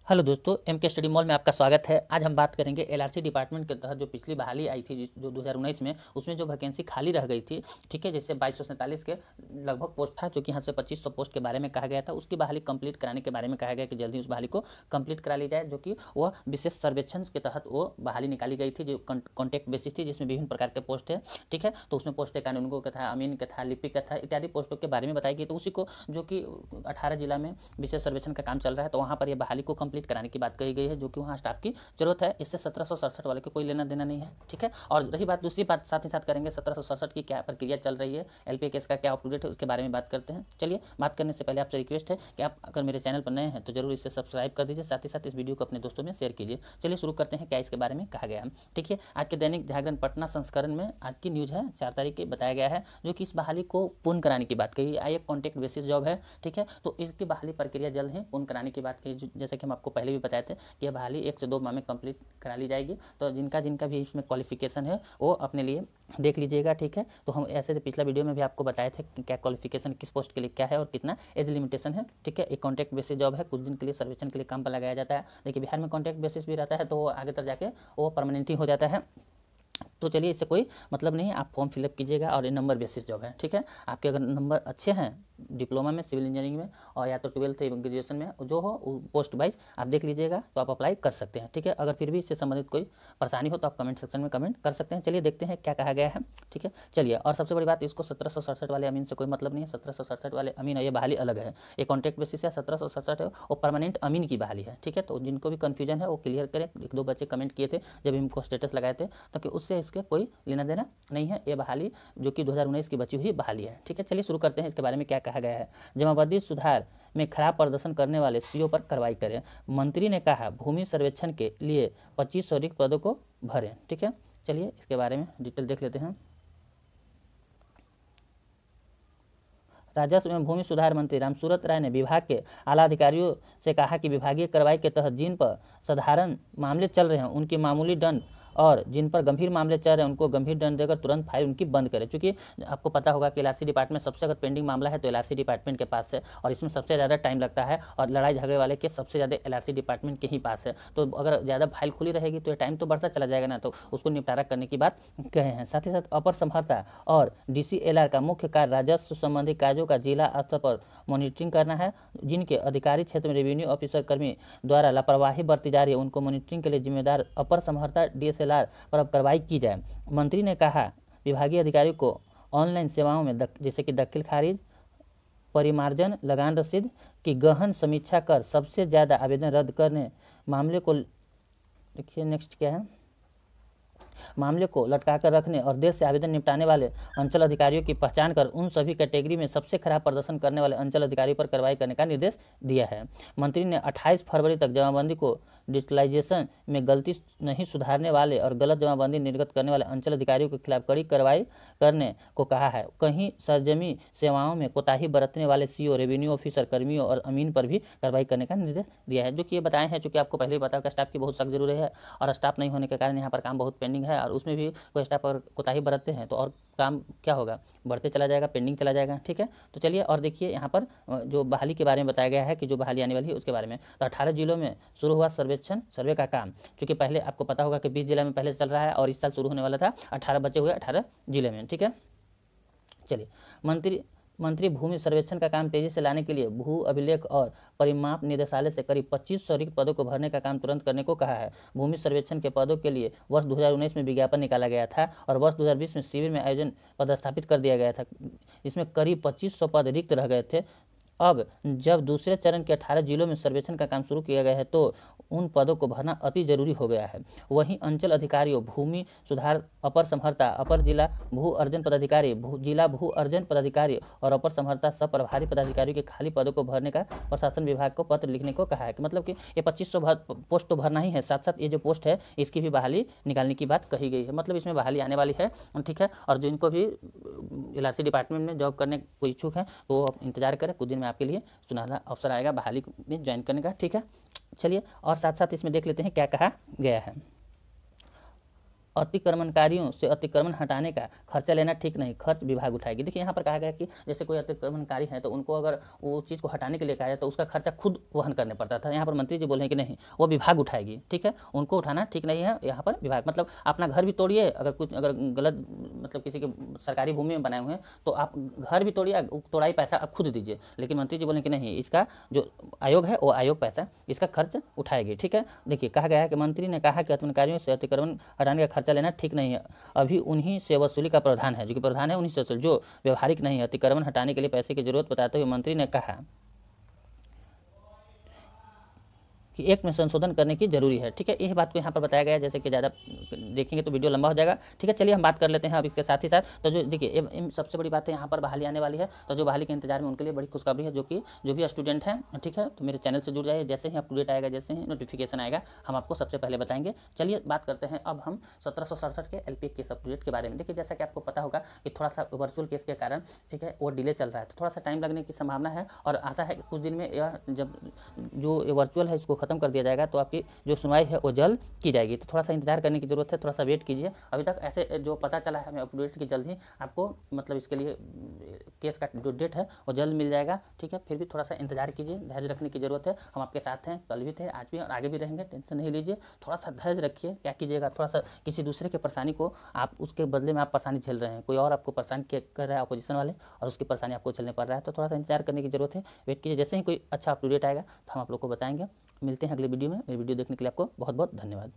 Hello दोस्तों, M के study mall में आपका स्वागत है। आज हम बात करेंगे एलआरसी डिपार्टमेंट के तहत जो पिछली बहाली आई थी जो 2019 में, उसमें जो वैकेंसी खाली रह गई थी, ठीक है, जैसे 2247 के लगभग पोस्ट था, जो कि यहाँ से 2500 पोस्ट के बारे में कहा गया था। उसकी बहाली कंप्लीट कराने के बारे में कहा गया कि जल्दी उस बहाली को कंप्लीट करा ली जाए, जो कि वह विशेष सर्वेक्षण के तहत वो बहाली निकाली गई थी, जो कॉन्टैक्ट बेसिस थी, जिसमें विभिन्न प्रकार के पोस्ट है, ठीक है। तो उसमें पोस्ट है कानूनगो का था, अमीन का था, लिपिक का था, इत्यादि पोस्टों के बारे में बताई गई। तो उसी को जो कि 18 जिला में विशेष सर्वेक्षण का काम चल रहा है, तो वहाँ पर यह बहाली को कंप्लीट कराने की बात कही गई है, जो कि वहाँ स्टाफ की जरूरत है। इससे 1767 वाले को कोई लेना देना नहीं है, ठीक है। और रही बात, दूसरी बात साथ ही साथ करेंगे 1767 की क्या प्रक्रिया चल रही है, एलपीए केस का क्या अपडेट है, उसके बारे में बात करते हैं। चलिए, बात करने से पहले आपसे रिक्वेस्ट है कि आप अगर मेरे चैनल पर नए हैं तो जरूर इसे सब्सक्राइब कर दीजिए, साथ ही साथ इस वीडियो को अपने दोस्तों में शेयर कीजिए। चलिए शुरू करते हैं क्या इसके बारे में कहा गया है, ठीक है। आज के दैनिक जागरण पटना संस्करण में आज की न्यूज़ है 4 तारीख की, बताया गया है, जो कि इस बहाली को पूर्ण कराने की बात कही है। एक कॉन्ट्रैक्ट बेसिस जॉब है, ठीक है, तो इसकी बहाली प्रक्रिया जल्द ही पूर्ण कराने की बात कही। जैसे कि हम आपको पहले भी बताए थे कि यह बहाली 1 से 2 माह में कंप्लीट करा ली जाएगी। तो जिनका भी इसमें क्वालिफिकेशन है वो अपने लिए देख लीजिएगा, ठीक है। तो हम ऐसे तो पिछला वीडियो में भी आपको बताए थे कि क्या क्वालिफिकेशन किस पोस्ट के लिए क्या है और कितना एज लिमिटेशन है, ठीक है। एक कॉन्ट्रैक्ट बेसिस जॉब है, कुछ दिन के लिए सर्वेक्षण के लिए काम पर लगाया जाता है। देखिए, बिहार में कॉन्ट्रैक्ट बेसिस भी रहता है, तो आगे तक जाके वो परमानेंट ही हो जाता है। तो चलिए, इससे कोई मतलब नहीं है, आप फॉर्म फिलअप कीजिएगा। और ये नंबर बेसिस जॉब है, ठीक है। आपके अगर नंबर अच्छे हैं डिप्लोमा में, सिविल इंजीनियरिंग में, और या तो 12th ग्रेजुएशन में जो हो, पोस्ट वाइज आप देख लीजिएगा, तो आप अप्लाई कर सकते हैं, ठीक है। अगर फिर भी इससे संबंधित कोई परेशानी हो तो आप कमेंट सेक्शन में कमेंट कर सकते हैं। चलिए देखते हैं क्या कहा गया है, ठीक है। चलिए, और सबसे बड़ी बात, इसको 1767 वाले अमीन से कोई मतलब नहीं है। 1767 वाले अमीन, ये बहाली अलग है, ये कॉन्ट्रैक्ट बेसिस है। 1767 है वो परमानेंट अमीन की बहाली है, ठीक है। तो जिनको भी कन्फ्यूजन है वो क्लियर करें। 1-2 बच्चे कमेंट किए थे जब इनको स्टेटस लगाए थे, ताकि उससे इसके कोई लेना देना नहीं है। ये बहाली जो कि 2019 की बची हुई बहाली है, ठीक है। चलिए शुरू करते हैं इसके बारे में क्या कहा गया है। जमाबंदी सुधार में खराब प्रदर्शन करने वाले सीओ पर कार्रवाई करें। मंत्री ने कहा, भूमि सर्वेक्षण के लिए 2500 रिक्त पदों को भरें, ठीक है। चलिए इसके बारे में डिटेल देख लेते हैं। राजस्व एवं भूमि सुधार मंत्री रामसूरत राय ने विभाग के आला अधिकारियों से कहा कि विभागीय कार्रवाई के तहत जिन पर साधारण मामले चल रहे हैं उनकी मामूली दंड, और जिन पर गंभीर मामले चल रहे हैं उनको गंभीर दंड देकर तुरंत फाइल उनकी बंद करें। क्योंकि आपको पता होगा कि एलआरसी डिपार्टमेंट सबसे अगर पेंडिंग मामला है तो एलआरसी डिपार्टमेंट के पास है, और इसमें सबसे ज़्यादा टाइम लगता है, और लड़ाई झगड़े वाले के सबसे ज़्यादा एलआरसी डिपार्टमेंट के ही पास है। तो अगर ज़्यादा फाइल खुली रहेगी तो ये टाइम तो बढ़ता चला जाएगा ना, तो उसको निपटारा करने की बात कहे हैं। साथ ही साथ अपर संहर्ता और डीसीएलआर का मुख्य कार्य राजस्व संबंधी कार्यों का जिला स्तर पर मॉनिटरिंग करना है। जिनके अधिकारी क्षेत्र में रेवेन्यू ऑफिसर कर्मी द्वारा लापरवाही बरती जा रही है उनको मॉनिटरिंग के लिए जिम्मेदार अपर समहर्ता डीएसएलआर पर अब कार्रवाई की जाए। मंत्री ने कहा, विभागीय अधिकारियों को ऑनलाइन सेवाओं में जैसे कि दाखिल खारिज, परिमार्जन, लगान रसीद की गहन समीक्षा कर सबसे ज़्यादा आवेदन रद्द करने मामले को, देखिए नेक्स्ट क्या है, मामले को लटका कर रखने और देर से आवेदन निपटाने वाले अंचल अधिकारियों की पहचान कर उन सभी कैटेगरी में सबसे खराब प्रदर्शन करने वाले अंचल अधिकारियों पर कार्रवाई करने का निर्देश दिया है। मंत्री ने 28 फरवरी तक जमाबंदी को डिजिटलाइजेशन में गलती नहीं सुधारने वाले और गलत जमाबंदी निर्गत करने वाले अंचल अधिकारियों के खिलाफ कड़ी कार्रवाई करने को कहा है। कहीं सरजमी सेवाओं में कोताही बरतने वाले सीओ, रेवेन्यू ऑफिसर कर्मियों और अमीन पर भी कार्रवाई करने का निर्देश दिया है। जो कि ये बताए हैं, चूँकि आपको पहले ही बताया कि स्टाफ की बहुत सख्त जरूरी है, और स्टाफ नहीं होने के कारण यहाँ पर काम बहुत पेंडिंग है, और उसमें भी कोई स्टाफ अगर कोताही बरतते हैं तो और काम क्या होगा, बढ़ते चला जाएगा, पेंडिंग चला जाएगा, ठीक है। तो चलिए, और देखिए यहाँ पर जो बहाली के बारे में बताया गया है कि जो बहाली आने वाली है उसके बारे में। तो 18 जिलों में शुरू हुआ सर्वे का काम, क्योंकि पहले आपको पता होगा कि 20 जिला में पहले से चल रहा है, और इस साल शुरू होने वाला था। 18 बचे हुए 18 जिले में, ठीक है। चलिए, मंत्री भूमि सर्वेक्षण का काम तेजी से लाने के लिए भू अभिलेख और परिमाप निदेशालय से करीब 2500 रिक्त पदों को भरने का काम तुरंत करने को कहा है। भूमि सर्वेक्षण के पदों के लिए वर्ष 2019 में विज्ञापन निकाला गया था, और वर्ष 2020 में शिविर में आयोजन पदस्थापित कर दिया गया था। इसमें करीब 2500 पद रिक्त रह गए थे। अब जब दूसरे चरण के 18 जिलों में सर्वेक्षण का काम शुरू किया गया है तो उन पदों को भरना अति जरूरी हो गया है। वहीं अंचल अधिकारियों, भूमि सुधार अपर समहर्ता, अपर जिला भू अर्जन पदाधिकारी, जिला भू अर्जन पदाधिकारी और अपर समहर्ता सब प्रभारी पदाधिकारियों के खाली पदों को भरने का प्रशासन विभाग को पत्र लिखने को कहा है। कि मतलब कि ये 2500 पोस्ट तो भरना ही है, साथ साथ ये जो पोस्ट है इसकी भी बहाली निकालने की बात कही गई है। मतलब इसमें बहाली आने वाली है, ठीक है। और जिनको भी एलआरसी डिपार्टमेंट में जॉब करने को इच्छुक हैं तो आप इंतजार करें, कुछ दिन में आपके लिए सुनहरा अवसर आएगा बहाली में ज्वाइन करने का, ठीक है। चलिए, और साथ साथ इसमें देख लेते हैं क्या कहा गया है। अतिक्रमणकारियों से अतिक्रमण हटाने का खर्चा लेना ठीक नहीं, खर्च विभाग उठाएगी। देखिए यहाँ पर कहा गया कि जैसे कोई अतिक्रमणकारी है तो उनको अगर वो चीज़ को हटाने के लिए कहा जाए तो उसका खर्चा खुद वहन करने पड़ता था। यहाँ पर मंत्री जी बोल रहे हैं कि नहीं, वो विभाग उठाएगी। ठीक है, उनको उठाना ठीक नहीं है। यहाँ पर विभाग मतलब अपना घर भी तोड़िए, अगर गलत मतलब किसी के सरकारी भूमि में बनाए हुए हैं तो आप घर भी तोड़िए, तोड़ाई पैसा आप खुद दीजिए। लेकिन मंत्री जी बोले कि नहीं, इसका जो आयोग है वो आयोग पैसा इसका खर्च उठाएगी। ठीक है, देखिए कहा गया है कि मंत्री ने कहा कि अतिक्रमणकारियों से अतिक्रमण हटाने का खर्चा लेना ठीक नहीं है, अभी उन्हीं से वसूली का प्रावधान है, जो कि प्रावधान है उन्हीं से वसूली, जो व्यवहारिक नहीं है। अतिक्रमण हटाने के लिए पैसे की जरूरत बताते हुए मंत्री ने कहा कि एक्ट में संशोधन करने की जरूरी है। ठीक है, यही बात को यहाँ पर बताया गया है। जैसे कि ज़्यादा देखेंगे तो वीडियो लंबा हो जाएगा। ठीक है, चलिए हम बात कर लेते हैं अब इसके साथ ही साथ। तो जो देखिए सबसे बड़ी बात है, यहाँ पर बहाली आने वाली है, तो जो बहाली के इंतजार में उनके लिए बड़ी खुशखबरी है, जो कि जो भी स्टूडेंट हैं, ठीक है, तो मेरे चैनल से जुड़ जाइए। जैसे ही अपडेट आएगा, जैसे ही नोटिफिकेशन आएगा, हम आपको सबसे पहले बताएंगे। चलिए बात करते हैं अब हम 1767 के LPA केस अपडेट के बारे में। देखिए जैसा कि आपको पता होगा कि थोड़ा सा वर्चुअल केस के कारण, ठीक है, वो डिले चल रहा है, तो थोड़ा सा टाइम लगने की संभावना है और आशा है कि कुछ दिन में यह जब जो वर्चुअल है इसको खत्म कर दिया जाएगा तो आपकी जो सुनवाई है वो जल्द की जाएगी। तो थोड़ा सा इंतजार करने की जरूरत है, थोड़ा सा वेट कीजिए। अभी तक ऐसे जो पता चला है हमें अपडेट की जल्द ही आपको मतलब इसके लिए केस का जो डेट है वो जल्द मिल जाएगा। ठीक है, फिर भी थोड़ा सा इंतजार कीजिए, धैर्य रखने की जरूरत है। हम आपके साथ हैं, कल भी थे, आज भी और आगे भी रहेंगे, टेंशन नहीं लीजिए। थोड़ा सा धैर्य रखिए। क्या कीजिएगा, थोड़ा सा किसी दूसरे के परेशानी को आप उसके बदले में आप परेशानी झेल रहे हैं, कोई और आपको परेशान कर रहा है अपोजिशन वाले, और उसकी परेशानी आपको झेलने पड़ रहा है, तो थोड़ा सा इंतजार करने की जरूरत है, वेट कीजिए। जैसे ही कोई अच्छा अपडेट आएगा तो हम आप लोग को बताएंगे। मिलते हैं अगले वीडियो में। मेरी वीडियो देखने के लिए आपको बहुत बहुत धन्यवाद।